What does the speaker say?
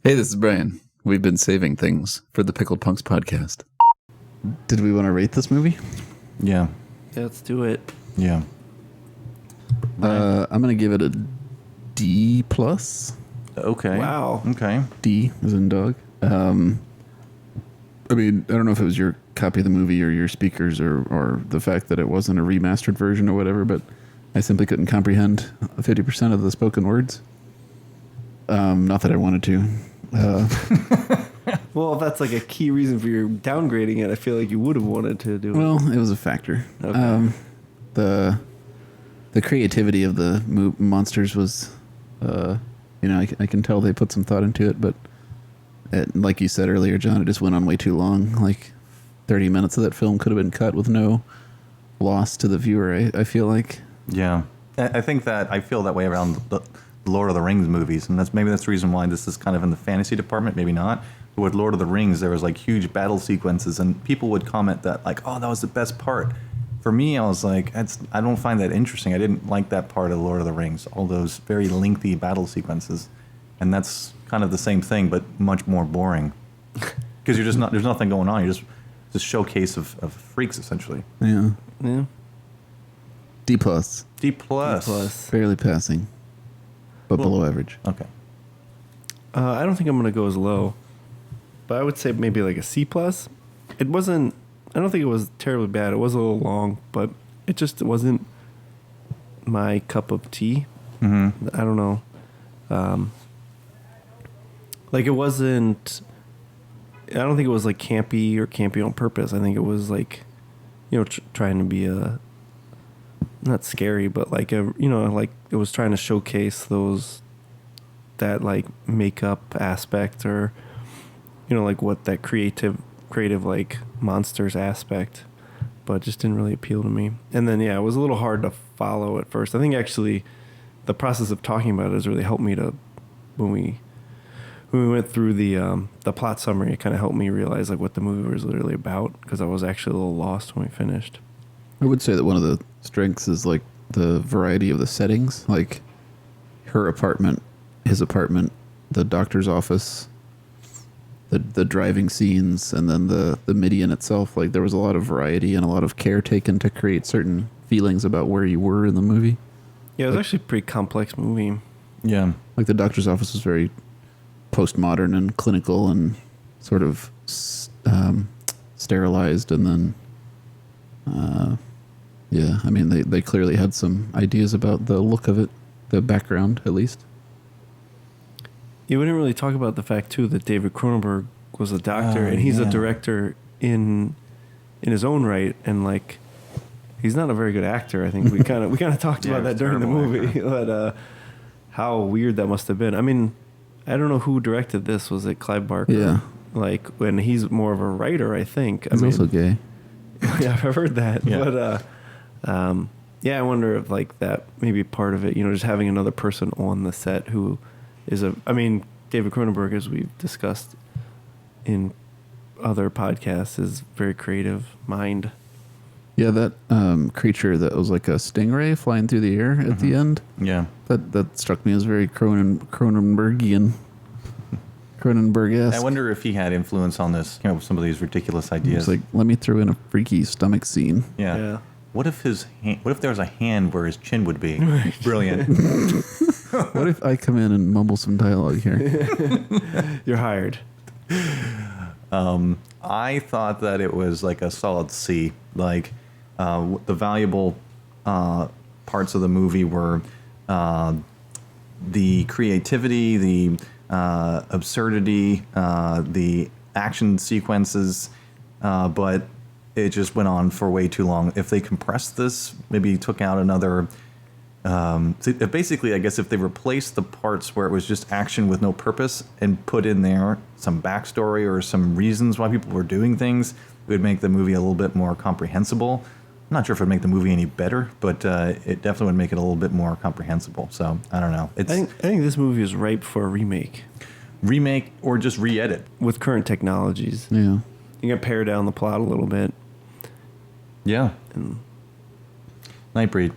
Hey, this is Brian. We've been saving things for the Pickled Punks podcast. Did we want to rate this movie? Yeah. Yeah, let's do it. Yeah. I'm going to give it a D plus. Okay. Wow. Okay. D as in dog. I mean, I don't know if it was your copy of the movie or your speakers or the fact that it wasn't a remastered version or whatever, but I simply couldn't comprehend 50% of the spoken words. Not that I wanted to. Well, if that's like a key reason for your downgrading it, I feel like you would have wanted to do it. Well, it was a factor. Okay. The creativity of the monsters was, I can tell they put some thought into it, but like you said earlier, John, it just went on way too long. Like 30 minutes of that film could have been cut with no loss to the viewer, I feel like. Yeah. I think that I feel that way around the Lord of the Rings movies, and that's the reason why this is kind of in the fantasy department, maybe not. But with Lord of the Rings, there was like huge battle sequences, and people would comment that like, oh, that was the best part. For me, I was like, I don't find that interesting. I didn't like that part of Lord of the Rings, all those very lengthy battle sequences. And that's kind of the same thing, but much more boring. Because you're just not, there's nothing going on. You're just showcase of freaks, essentially. Yeah. Yeah. D plus. D plus. D plus. Barely passing, but below average. Okay. I don't think I'm going to go as low, but I would say maybe like a C plus. It wasn't, I don't think it was terribly bad. It was a little long, but it wasn't my cup of tea. Mm-hmm. I don't know. Like it wasn't, I don't think it was like campy on purpose. I think it was like, trying to be not scary, but like like it was trying to showcase that like makeup aspect, or like what that creative like monsters aspect, but it just didn't really appeal to me. And then it was a little hard to follow at first. I think actually the process of talking about it has really helped me to when we went through the plot summary. It kind of helped me realize like what the movie was literally about, because I was actually a little lost when we finished. I would say that one of the strengths is like the variety of the settings, like her apartment, his apartment, the doctor's office, the driving scenes, and then the Midian itself. Like there was a lot of variety and a lot of care taken to create certain feelings about where you were in the movie. Yeah, it was actually a pretty complex movie. Yeah. Like the doctor's office was very postmodern and clinical and sort of sterilized, and then I mean they clearly had some ideas about the look of it, the background at least. Yeah, we didn't really talk about the fact too that David Cronenberg was a doctor, and he's a director in his own right, and like he's not a very good actor. I think we kind of talked about that during the movie, but how weird that must have been. I mean, I don't know who directed this. Was it Clive Barker? Yeah. Like when he's more of a writer, I think. He's also gay. Yeah, I've heard that. Yeah. But I wonder if like that maybe part of it, just having another person on the set who is David Cronenberg, as we've discussed in other podcasts, is very creative mind. Yeah, that creature that was like a stingray flying through the air at the end. Yeah. That struck me as very Cronenbergian. Cronenberg-esque. I wonder if he had influence on this, with some of these ridiculous ideas. It's like, let me throw in a freaky stomach scene. Yeah. What if there was a hand where his chin would be? Brilliant. What if I come in and mumble some dialogue here? You're hired. I thought that it was like a solid C. Like the valuable parts of the movie were the creativity, the absurdity, the action sequences, but it just went on for way too long. If they compressed this, maybe took out another... basically, I guess if they replaced the parts where it was just action with no purpose and put in there some backstory or some reasons why people were doing things, it would make the movie a little bit more comprehensible. I'm not sure if it would make the movie any better, but it definitely would make it a little bit more comprehensible. So, I don't know. I think this movie is ripe for a remake. Remake or just re-edit. With current technologies. Yeah. You can pare down the plot a little bit. Yeah. Nightbreed.